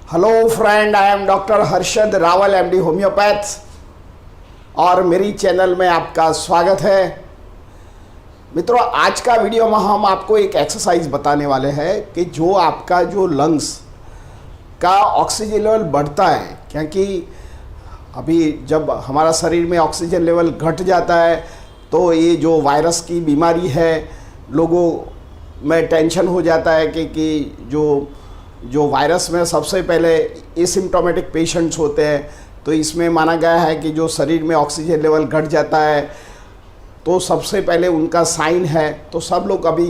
Hello friend, I am doctor Harshad Rawal, MD homeopath, और मेरी channel में आपका स्वागत है। मित्रों, आज का वीडियो में हम आपको एक एक्सरसाइज बताने वाले हैं कि जो आपका जो लंग्स का ऑक्सीजन लेवल बढ़ता है, क्योंकि अभी जब हमारा शरीर में ऑक्सीजन लेवल घट जाता है तो ये जो वायरस की बीमारी है, लोगों में टेंशन हो जाता है कि जो वायरस में सबसे पहले एसिम्प्टोमेटिक पेशेंट्स होते हैं, तो इसमें माना गया है कि जो शरीर में ऑक्सीजन लेवल घट जाता है तो सबसे पहले उनका साइन है। तो सब लोग अभी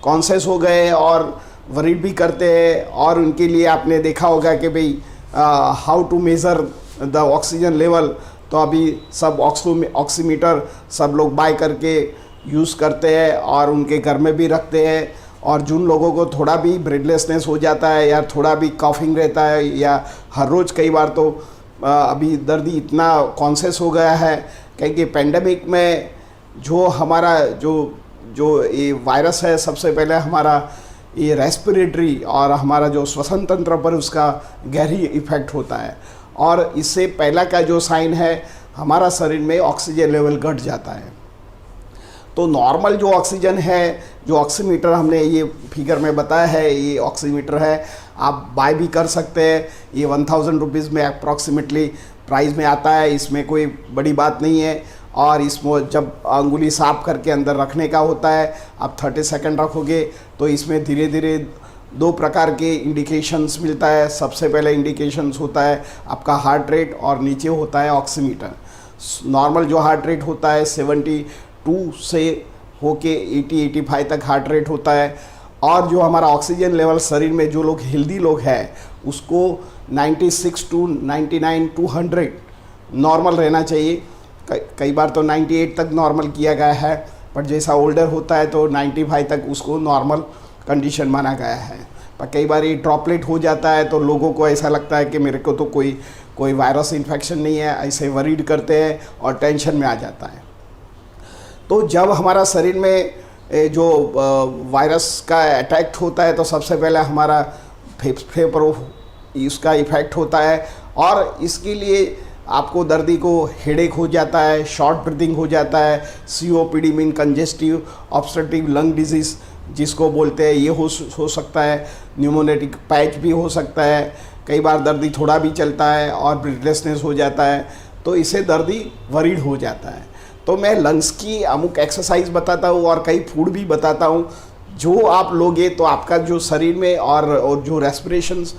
कॉन्शियस हो गए और वरीड भी करते हैं, और उनके लिए आपने देखा होगा कि भाई how to measure the oxygen level. तो अभी सब ऑक्सीमीटर सब लोग बाय करके यूज़ करते हैं और उनके घर में भी रखते हैं। और जिन लोगों को थोड़ा भी ब्रेथलेसनेस हो जाता है या थोड़ा भी कॉफिंग रहता है या हर रोज़ कई बार, तो अभी दर्दी इतना कॉन्शियस हो गया है क्योंकि पेंडेमिक में जो हमारा जो ये वायरस है, सबसे पहले हमारा ये रेस्पिरेटरी और हमारा जो श्वसन तंत्र पर उसका गहरी इफ़ेक्ट होता है। और इससे पहला का जो साइन है, हमारा शरीर में ऑक्सीजन लेवल घट जाता है। तो नॉर्मल जो ऑक्सीजन है, जो ऑक्सीमीटर हमने ये फिगर में बताया है, ये ऑक्सीमीटर है, आप बाय भी कर सकते हैं। ये 1000 रुपीज़ में अप्रॉक्सीमेटली प्राइस में आता है, इसमें कोई बड़ी बात नहीं है। और इसमें जब अंगुली साफ करके अंदर रखने का होता है, आप 30 सेकंड रखोगे तो इसमें धीरे धीरे 2 प्रकार के इंडिकेशंस मिलता है। सबसे पहले इंडिकेशंस होता है आपका हार्ट रेट, और नीचे होता है ऑक्सीमीटर। नॉर्मल जो हार्ट रेट होता है 72 से होके 80-85 तक हार्ट रेट होता है। और जो हमारा ऑक्सीजन लेवल शरीर में जो लोग हेल्दी लोग हैं, उसको 96 to 99 to 100 नॉर्मल रहना चाहिए। कई बार तो 98 तक नॉर्मल किया गया है, पर जैसा ओल्डर होता है तो 95 तक उसको नॉर्मल कंडीशन माना गया है। पर कई बार ये ड्रॉपलेट हो जाता है तो लोगों को ऐसा लगता है कि मेरे को तो कोई वायरस इन्फेक्शन नहीं है, ऐसे वरीड करते हैं और टेंशन में आ जाता है। तो जब हमारा शरीर में जो वायरस का अटैक होता है तो सबसे पहले हमारा फेफड़े पर इसका इफ़ेक्ट होता है, और इसके लिए आपको दर्दी को हेडेक हो जाता है, शॉर्ट ब्रीदिंग हो जाता है, COPD mean congestive obstructive lung disease जिसको बोलते हैं, ये हो सकता है। न्यूमोनेटिक पैच भी हो सकता है। कई बार दर्दी थोड़ा भी चलता है और ब्रीथलेसनेस हो जाता है, तो इससे दर्दी वरीड हो जाता है। तो मैं लंग्स की अमुक एक्सरसाइज बताता हूँ और कई फूड भी बताता हूँ, जो आप लोगे तो आपका जो शरीर में और जो रेस्पिरेशंस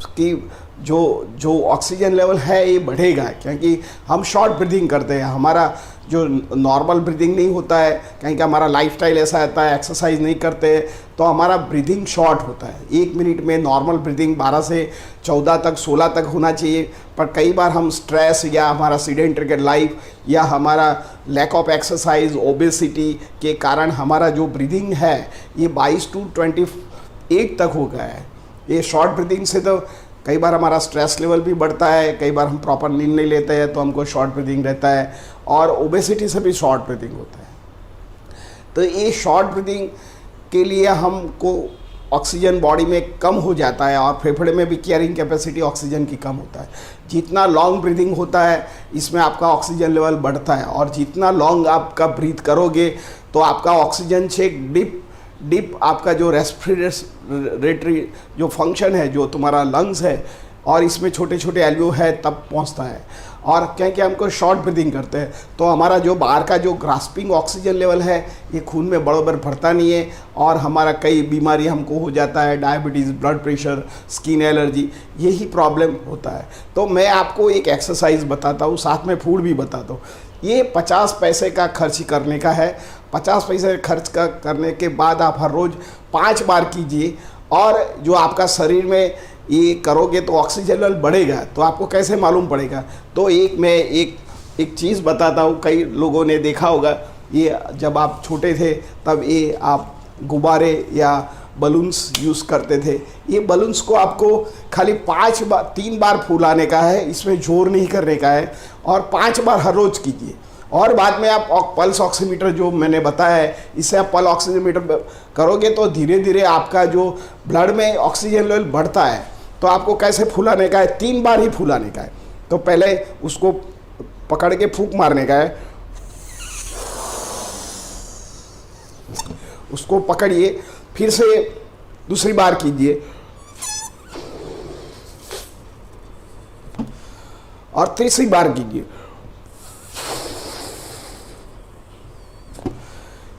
की जो ऑक्सीजन लेवल है ये बढ़ेगा, क्योंकि हम शॉर्ट ब्रीदिंग करते हैं। हमारा जो नॉर्मल ब्रीदिंग नहीं होता है, क्योंकि हमारा लाइफस्टाइल ऐसा रहता है, एक्सरसाइज नहीं करते हैं, तो हमारा ब्रीदिंग शॉर्ट होता है। 1 मिनट में नॉर्मल ब्रीदिंग 12 से 14 तक 16 तक होना चाहिए। पर कई बार हम स्ट्रेस या हमारा सीडेंटरी लाइफ या हमारा लैक ऑफ एक्सरसाइज, ओबेसिटी के कारण हमारा जो ब्रीदिंग है ये 22 to 28 तक हो गया है। ये शॉर्ट ब्रीदिंग से तो कई बार हमारा स्ट्रेस लेवल भी बढ़ता है, कई बार हम प्रॉपर नींद नहीं लेते हैं तो हमको शॉर्ट ब्रीदिंग रहता है, और ओबेसिटी से भी शॉर्ट ब्रीदिंग होता है। तो ये शॉर्ट ब्रीदिंग के लिए हमको ऑक्सीजन बॉडी में कम हो जाता है, और फेफड़े में भी कैरिंग कैपेसिटी ऑक्सीजन की कम होता है। जितना लॉन्ग ब्रीदिंग होता है इसमें आपका ऑक्सीजन लेवल बढ़ता है, और जितना लॉन्ग आपका ब्रीथ करोगे तो आपका ऑक्सीजन से डिप आपका जो रेस्पिरेटरी जो फंक्शन है, जो तुम्हारा लंग्स है, और इसमें छोटे छोटे एल्वियो है, तब पहुंचता है। और क्योंकि हमको शॉर्ट ब्रीदिंग करते हैं तो हमारा जो बाहर का जो ग्रास्पिंग ऑक्सीजन लेवल है ये खून में बराबर बढ़ता नहीं है, और हमारा कई बीमारी हमको हो जाता है, diabetes, blood pressure, skin allergy, यही प्रॉब्लम होता है। तो मैं आपको एक एक्सरसाइज बताता हूँ, साथ में फूड भी बताता हूँ। ये 50 पैसे का खर्च करने का है। 50 पैसे खर्च करने के बाद आप हर रोज़ 5 बार कीजिए, और जो आपका शरीर में ये करोगे तो ऑक्सीजन लेवल बढ़ेगा। तो आपको कैसे मालूम पड़ेगा? तो मैं एक चीज़ बताता हूँ। कई लोगों ने देखा होगा, ये जब आप छोटे थे तब ये आप गुब्बारे या बलून्स यूज़ करते थे। ये बलून्स को आपको खाली 3 बार फूलाने का है, इसमें जोर नहीं करने का है, और 5 बार हर रोज़ कीजिए। और बाद में आप पल्स ऑक्सीमीटर जो मैंने बताया है, इससे आप पल्स ऑक्सीमीटर करोगे तो धीरे धीरे आपका जो ब्लड में ऑक्सीजन लेवल बढ़ता है, तो आपको कैसे फुलाने का है, 3 बार ही फुलाने का है। तो पहले उसको पकड़ के फूंक मारने का है, उसको पकड़िए, फिर से दूसरी बार कीजिए और तीसरी बार कीजिए।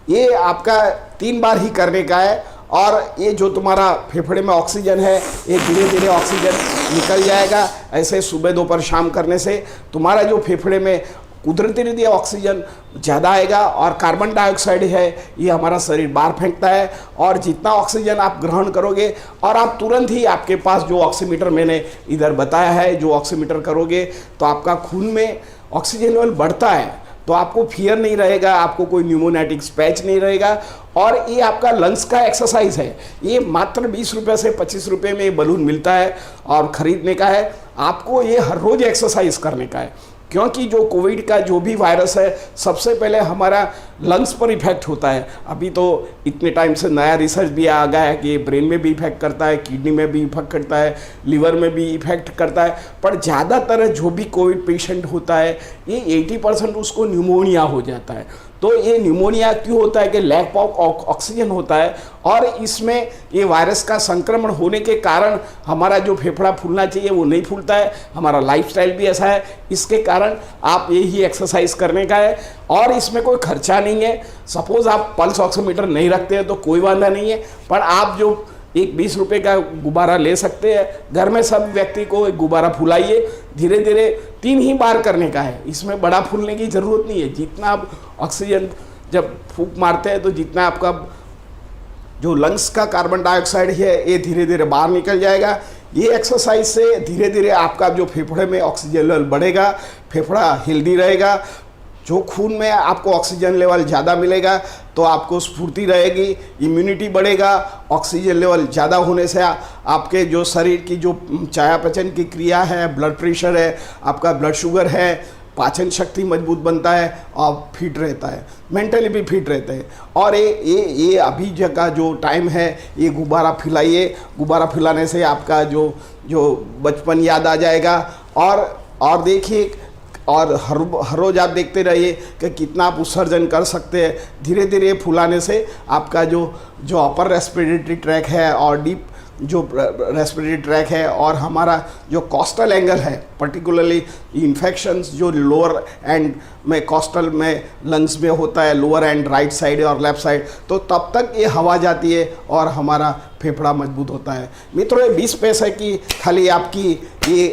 ये आपका 3 बार ही करने का है और ये जो तुम्हारा फेफड़े में ऑक्सीजन है ये धीरे धीरे ऑक्सीजन निकल जाएगा। ऐसे सुबह दोपहर शाम करने से तुम्हारा जो फेफड़े में कुदरती रीति ऑक्सीजन ज़्यादा आएगा और कार्बन डाइऑक्साइड है ये हमारा शरीर बाहर फेंकता है। और जितना ऑक्सीजन आप ग्रहण करोगे और आप तुरंत ही आपके पास जो ऑक्सीमीटर मैंने इधर बताया है, जो ऑक्सीमीटर करोगे तो आपका खून में ऑक्सीजन लेवल बढ़ता है, तो आपको फियर नहीं रहेगा, आपको कोई न्यूमोनाइटिक स्पैच नहीं रहेगा। और ये आपका लंग्स का एक्सरसाइज है। ये मात्र 20 रुपये से 25 रुपये में बलून मिलता है और ख़रीदने का है। आपको ये हर रोज़ एक्सरसाइज करने का है, क्योंकि जो कोविड का जो भी वायरस है सबसे पहले हमारा लंग्स पर इफेक्ट होता है। अभी तो इतने टाइम से नया रिसर्च भी आ गया है कि ब्रेन में भी इफेक्ट करता है, किडनी में भी इफेक्ट करता है, लिवर में भी इफेक्ट करता है। पर ज़्यादातर जो भी कोविड पेशेंट होता है ये 80% उसको न्यूमोनिया हो जाता है। तो ये न्यूमोनिया क्यों होता है कि लैक ऑफ ऑक्सीजन होता है और इसमें ये वायरस का संक्रमण होने के कारण हमारा जो फेफड़ा फूलना चाहिए वो नहीं फूलता है। हमारा लाइफस्टाइल भी ऐसा है, इसके कारण आप यही एक्सरसाइज करने का है और इसमें कोई खर्चा नहीं है। सपोज़ आप पल्स ऑक्सीमीटर नहीं रखते हैं तो कोई वादा नहीं है, पर आप जो एक 20 रुपये का गुब्बारा ले सकते हैं, घर में सब व्यक्ति को एक गुब्बारा फुलाइए। धीरे धीरे 3 ही बार करने का है, इसमें बड़ा फूलने की ज़रूरत नहीं है। जितना आप ऑक्सीजन जब फूंक मारते हैं तो जितना आपका जो लंग्स का कार्बन डाइऑक्साइड है ये धीरे धीरे बाहर निकल जाएगा। ये एक्सरसाइज से धीरे धीरे आपका जो फेफड़े में ऑक्सीजन लेवल बढ़ेगा, फेफड़ा हेल्दी रहेगा। जो खून में आपको ऑक्सीजन लेवल ज़्यादा मिलेगा तो आपको स्फूर्ति रहेगी, इम्यूनिटी बढ़ेगा। ऑक्सीजन लेवल ज़्यादा होने से आपके जो शरीर की जो चयापचय की क्रिया है, ब्लड प्रेशर है, आपका ब्लड शुगर है, पाचन शक्ति मजबूत बनता है और फिट रहता है, मेंटली भी फिट रहते हैं। और ये अभी का जो टाइम है ये गुब्बारा फैलाइए। गुब्बारा फैलाने से आपका जो बचपन याद आ जाएगा। और देखिए, और हर रोज़ आप देखते रहिए कि कितना आप उत्सर्जन कर सकते हैं। धीरे धीरे फुलाने से आपका जो अपर रेस्पिरेटरी ट्रैक है और डीप जो रेस्पिरेटरी ट्रैक है और हमारा जो कॉस्टल एंगल है, पर्टिकुलरली इन्फेक्शंस जो लोअर एंड में कॉस्टल में लंग्स में होता है, लोअर एंड राइट साइड और लेफ्ट साइड, तो तब तक ये हवा जाती है और हमारा फेफड़ा मजबूत होता है। मित्रों, ये 20 पैसे की खाली आपकी ये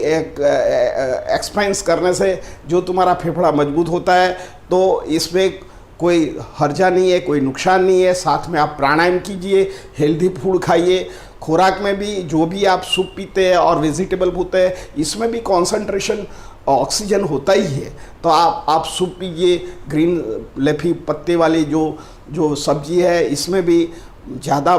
एक्सपेंस करने से जो तुम्हारा फेफड़ा मजबूत होता है तो इसमें कोई हर्जा नहीं है, कोई नुकसान नहीं है। साथ में आप प्राणायाम कीजिए, हेल्दी फूड खाइए। खुराक में भी जो भी आप सूप पीते हैं और वेजिटेबल होते हैं इसमें भी कॉन्सेंट्रेशन ऑक्सीजन होता ही है। तो आप सूप पीजिए। ग्रीन लेफी पत्ते वाली जो सब्जी है इसमें भी ज़्यादा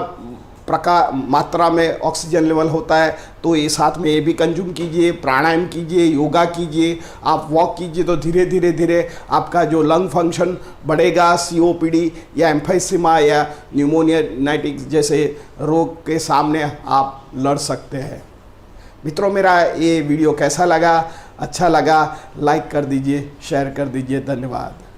मात्रा में ऑक्सीजन लेवल होता है, तो ये साथ में ये भी कंज्यूम कीजिए। प्राणायाम कीजिए, योगा कीजिए, आप वॉक कीजिए, तो धीरे धीरे आपका जो लंग फंक्शन बढ़ेगा। COPD या एम्फीसीमा या न्यूमोनियाटिक जैसे रोग के सामने आप लड़ सकते हैं। मित्रों, मेरा ये वीडियो कैसा लगा? अच्छा लगा लाइक कर दीजिए, शेयर कर दीजिए। धन्यवाद।